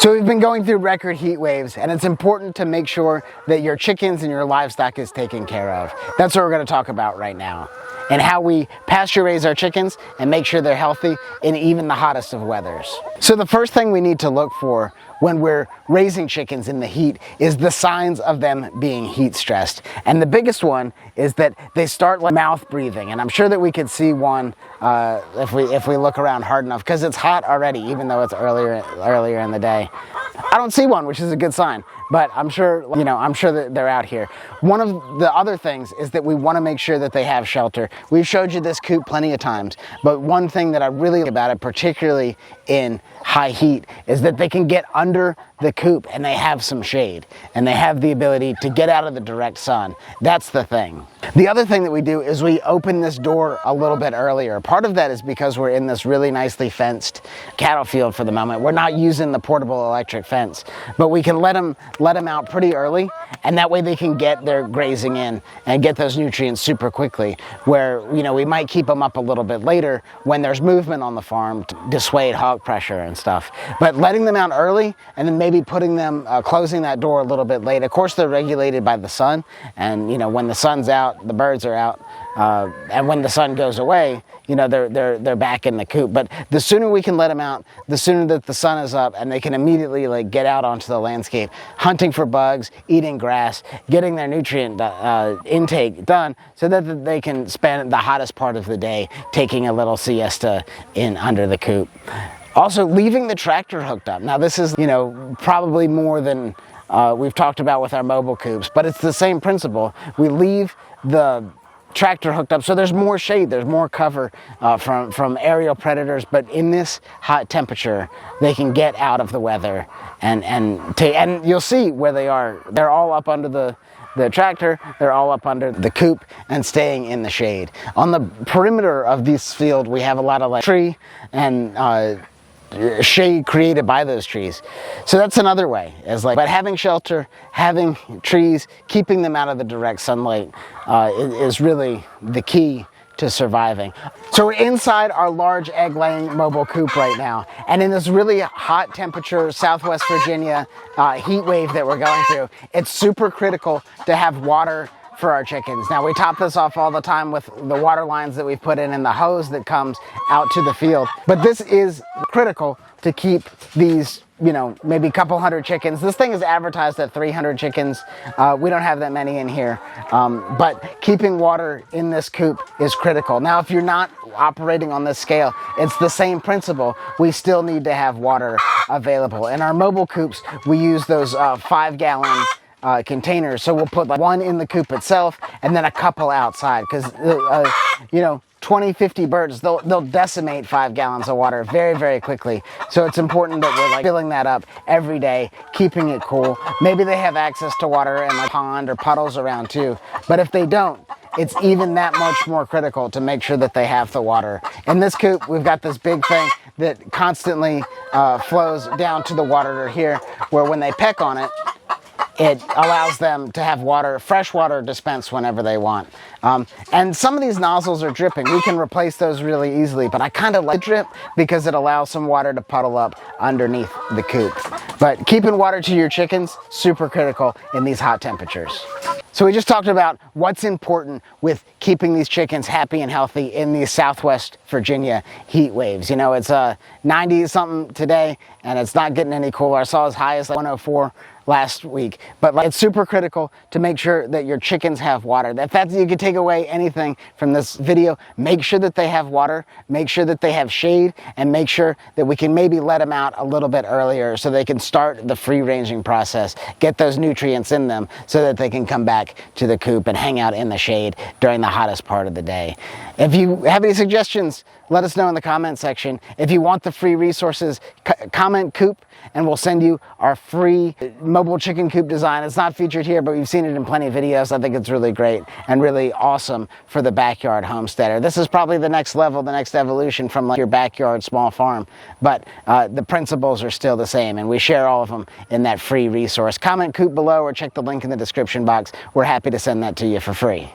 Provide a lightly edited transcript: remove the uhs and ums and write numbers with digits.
So we've been going through record heat waves, and it's important to make sure that your chickens and your livestock is taken care of. That's what we're going to talk about right now, and how we pasture raise our chickens and make sure they're healthy in even the hottest of weathers. So the first thing we need to look for when we're raising chickens in the heat is the signs of them being heat stressed. And the biggest one is that they start like mouth breathing. And I'm sure that we could see one if we look around hard enough, because it's hot already, even though it's earlier in the day. I don't see one, which is a good sign, but I'm sure that they're out here. One of the other things is that we want to make sure that they have shelter. We've showed you this coop plenty of times, but one thing that I really like about it, particularly in high heat, is that they can get under the coop and they have some shade and they have the ability to get out of the direct sun. That's the thing. The other thing that we do is we open this door a little bit earlier. Part of that is because we're in this really nicely fenced cattle field for the moment. We're not using the portable electric fence, but we can let them out pretty early, and that way they can get their grazing in and get those nutrients super quickly, where we might keep them up a little bit later when there's movement on the farm to dissuade hog pressure and stuff. But letting them out early and then maybe putting them closing that door a little bit late. Of course, they're regulated by the sun, and when the sun's out, the birds are out, and when the sun goes away, they're back in the coop. But the sooner we can let them out, the sooner that the sun is up and they can immediately get out onto the landscape, hunting for bugs, eating grass, getting their nutrient intake done, so that they can spend the hottest part of the day taking a little siesta in under the coop. Also, leaving the tractor hooked up. Now this is probably more than we've talked about with our mobile coops, but it's the same principle. We leave the tractor hooked up so there's more shade, there's more cover from aerial predators, but in this hot temperature they can get out of the weather and you'll see where they are. They're all up under the tractor, they're all up under the coop and staying in the shade. On the perimeter of this field we have a lot of tree and shade created by those trees. So that's another way, but having shelter, having trees, keeping them out of the direct sunlight is really the key to surviving. So we're inside our large egg-laying mobile coop right now, and in this really hot temperature Southwest Virginia heat wave that we're going through, it's super critical to have water for our chickens. Now we top this off all the time with the water lines that we've put in the hose that comes out to the field. But this is critical to keep these, maybe a couple hundred chickens. This thing is advertised at 300 chickens. We don't have that many in here. But keeping water in this coop is critical. Now, if you're not operating on this scale, it's the same principle. We still need to have water available. In our mobile coops, we use those 5-gallon containers, so we'll put one in the coop itself and then a couple outside, because 20-50 birds, they'll decimate 5 gallons of water very, very quickly. So it's important that we're filling that up every day, keeping it cool. Maybe they have access to water in a pond or puddles around too, but if they don't, it's even that much more critical to make sure that they have the water. In this coop, we've got this big thing that constantly flows down to the water here, where when they peck on it, it allows them to have water, fresh water dispensed whenever they want. And some of these nozzles are dripping. We can replace those really easily, but I kind of like drip because it allows some water to puddle up underneath the coop. But keeping water to your chickens, super critical in these hot temperatures. So we just talked about what's important with keeping these chickens happy and healthy in these Southwest Virginia heat waves. It's 90 something today and it's not getting any cooler. I saw as high as 104 last week, but it's super critical to make sure that your chickens have water. If you could take away anything from this video, make sure that they have water, make sure that they have shade, and make sure that we can maybe let them out a little bit earlier so they can start the free ranging process, get those nutrients in them so that they can come back to the coop and hang out in the shade during the hottest part of the day. If you have any suggestions, let us know in the comment section. If you want the free resources, comment coop and we'll send you our free mobile chicken coop design. It's not featured here, but we've seen it in plenty of videos. I think it's really great and really awesome for the backyard homesteader. This is probably the next level, the next evolution from your backyard small farm, but the principles are still the same, and we share all of them in that free resource. Comment coop below or check the link in the description box. We're happy to send that to you for free.